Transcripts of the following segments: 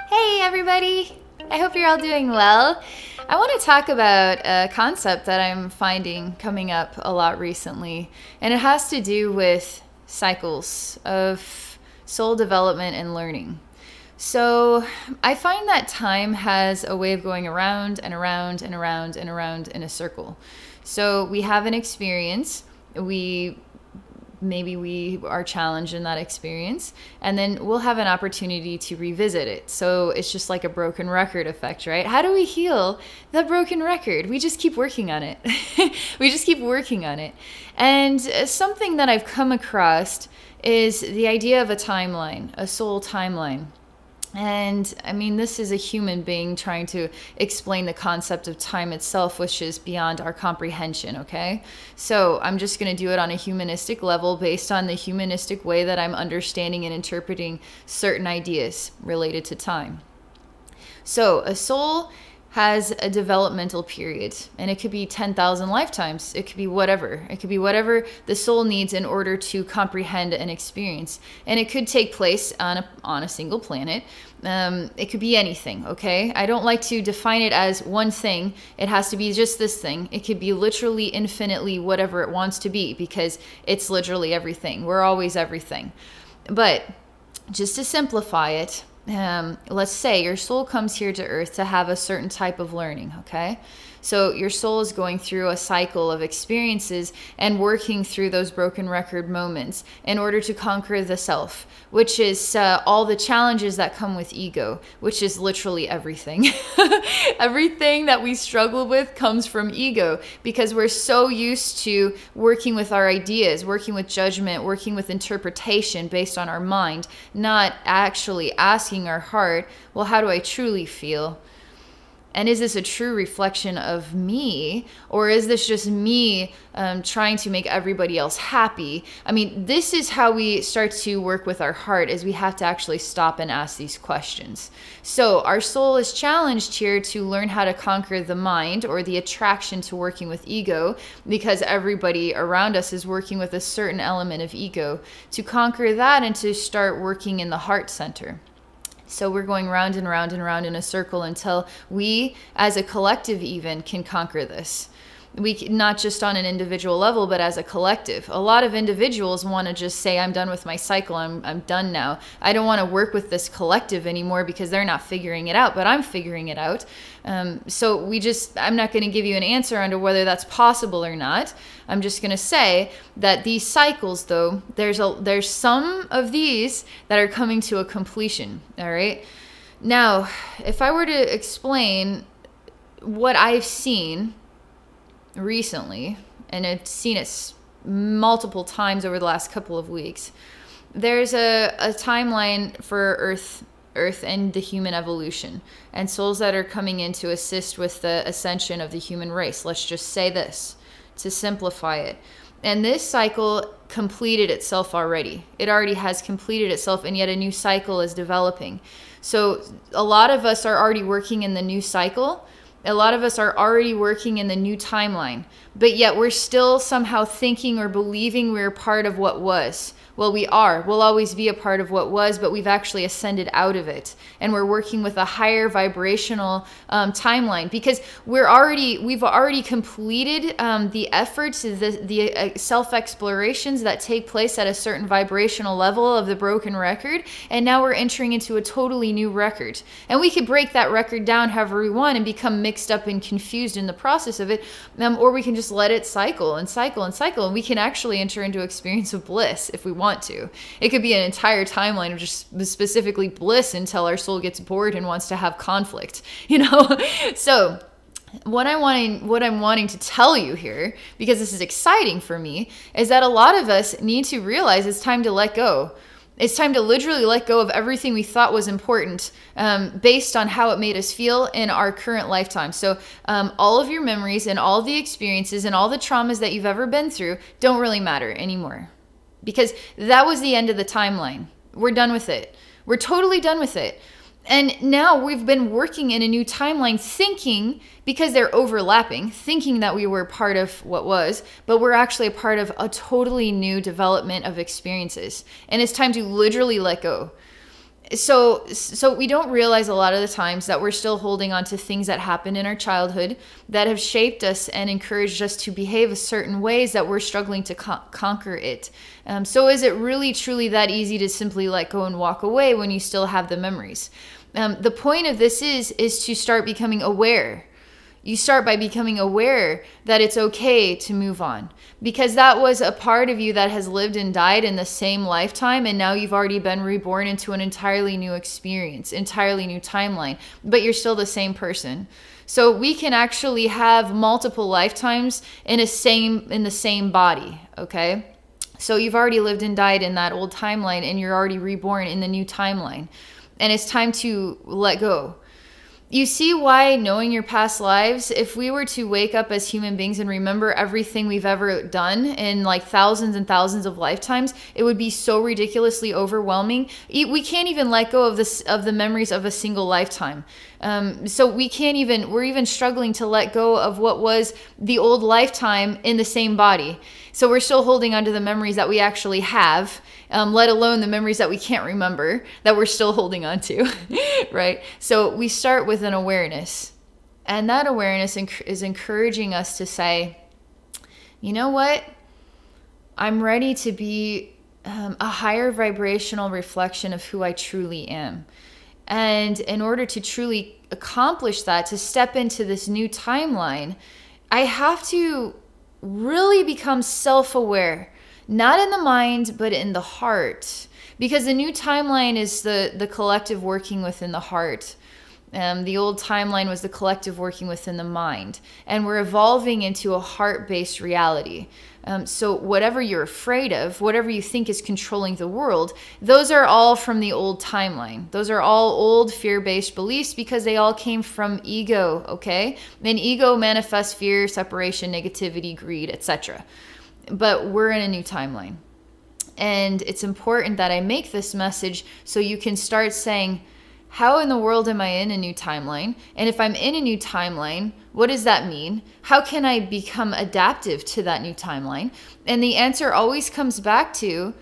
Hey everybody! I hope you're all doing well. I want to talk about a concept that I'm finding coming up a lot recently, and it has to do with cycles of soul development and learning. So I find that time has a way of going around and around and around and around in a circle. So we have an experience, maybe we are challenged in that experience, and then we'll have an opportunity to revisit it. So it's just like a broken record effect, right? How do we heal the broken record? We just keep working on it. We just keep working on it. And something that I've come across is the idea of a timeline, a soul timeline. And I mean, this is a human being trying to explain the concept of time itself, which is beyond our comprehension, okay? So I'm just going to do it on a humanistic level based on the humanistic way that I'm understanding and interpreting certain ideas related to time. So a soul has a developmental period, and it could be 10,000 lifetimes. It could be whatever. It could be whatever the soul needs in order to comprehend an experience. And it could take place on a single planet. It could be anything, okay? I don't like to define it as one thing. It has to be just this thing. It could be literally infinitely whatever it wants to be, because it's literally everything. We're always everything. But just to simplify it, let's say your soul comes here to earth to have a certain type of learning, okay? So your soul is going through a cycle of experiences and working through those broken record moments in order to conquer the self, which is all the challenges that come with ego, which is literally everything. Everything that we struggle with comes from ego, because we're so used to working with our ideas, working with judgment, working with interpretation based on our mind, not actually asking our heart, well, how do I truly feel? And is this a true reflection of me, or is this just me trying to make everybody else happy? I mean, this is how we start to work with our heart, is we have to actually stop and ask these questions. So our soul is challenged here to learn how to conquer the mind, or the attraction to working with ego, because everybody around us is working with a certain element of ego, to conquer that and to start working in the heart center. So we're going round and round and round in a circle until we, as a collective even, can conquer this. Not just on an individual level, but as a collective. A lot of individuals want to just say, I'm done with my cycle, I'm done now. I don't want to work with this collective anymore because they're not figuring it out, but I'm figuring it out. So I'm not going to give you an answer on whether that's possible or not. I'm just going to say that these cycles, though, there's some of these that are coming to a completion, all right? Now, if I were to explain what I've seen recently, and I've seen it multiple times over the last couple of weeks, there's a timeline for Earth and the human evolution, and souls that are coming in to assist with the ascension of the human race. Let's just say this to simplify it. And this cycle completed itself already. It already has completed itself, and yet a new cycle is developing. So a lot of us are already working in the new cycle. A lot of us are already working in the new timeline, but yet we're still somehow thinking or believing we're part of what was. Well, we are. We'll always be a part of what was, but we've actually ascended out of it. And we're working with a higher vibrational timeline, because we've already completed the efforts, the self-explorations that take place at a certain vibrational level of the broken record. And now we're entering into a totally new record. And we could break that record down however we want and become mixed up and confused in the process of it. Or we can just let it cycle and cycle and cycle. And we can actually enter into experience of bliss if we want to. It could be an entire timeline of just specifically bliss until our soul gets bored and wants to have conflict, you know? So what I'm wanting to tell you here, because this is exciting for me, is that a lot of us need to realize it's time to let go. It's time to literally let go of everything we thought was important based on how it made us feel in our current lifetime. So all of your memories and all the experiences and all the traumas that you've ever been through don't really matter anymore, because that was the end of the timeline. We're done with it. We're totally done with it. And now we've been working in a new timeline thinking, because they're overlapping, thinking that we were part of what was, but we're actually a part of a totally new development of experiences. And it's time to literally let go. So we don't realize a lot of the times that we're still holding on to things that happened in our childhood that have shaped us and encouraged us to behave a certain ways that we're struggling to conquer it. So is it really truly that easy to simply let go and walk away when you still have the memories? The point of this is to start becoming aware. You start by becoming aware that it's okay to move on, because that was a part of you that has lived and died in the same lifetime, and now you've already been reborn into an entirely new experience, entirely new timeline, but you're still the same person. So we can actually have multiple lifetimes in the same body, okay? So you've already lived and died in that old timeline, and you're already reborn in the new timeline, and it's time to let go. You see why knowing your past lives, if we were to wake up as human beings and remember everything we've ever done in like thousands and thousands of lifetimes, it would be so ridiculously overwhelming. We can't even let go of the memories of a single lifetime. So we're even struggling to let go of what was the old lifetime in the same body. So we're still holding onto the memories that we actually have, let alone the memories that we can't remember that we're still holding on to, right? So we start with an awareness, and that awareness is encouraging us to say, you know what? I'm ready to be a higher vibrational reflection of who I truly am. And in order to truly accomplish that, to step into this new timeline, I have to really become self-aware, not in the mind, but in the heart. Because the new timeline is the collective working within the heart. The old timeline was the collective working within the mind. And we're evolving into a heart-based reality. So whatever you're afraid of, whatever you think is controlling the world, those are all from the old timeline. Those are all old fear-based beliefs because they all came from ego, okay? And ego manifests fear, separation, negativity, greed, etc. But we're in a new timeline. And it's important that I make this message so you can start saying, how in the world am I in a new timeline? And if I'm in a new timeline, what does that mean? How can I become adaptive to that new timeline? And the answer always comes back to,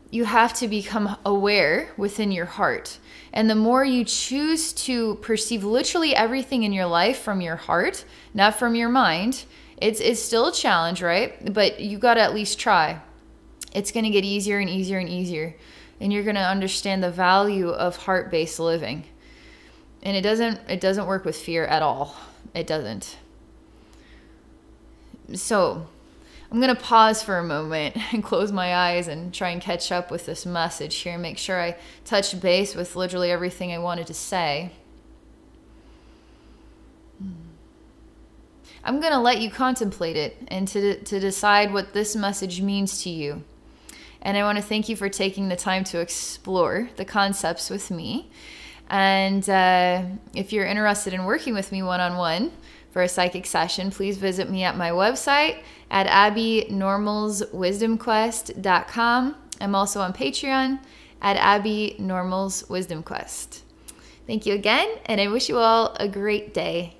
you have to become aware within your heart. And the more you choose to perceive literally everything in your life from your heart, not from your mind, it's still a challenge, right? But you got to at least try. It's going to get easier and easier and easier. And you're going to understand the value of heart-based living. And it doesn't work with fear at all. It doesn't. So I'm going to pause for a moment and close my eyes and try and catch up with this message here and make sure I touch base with literally everything I wanted to say. I'm going to let you contemplate it and to decide what this message means to you. And I want to thank you for taking the time to explore the concepts with me. And if you're interested in working with me one-on-one for a psychic session, please visit me at my website at abbeynormalswisdomquest.com. I'm also on Patreon at Abbey Normal's Wisdom Quest. Thank you again, and I wish you all a great day.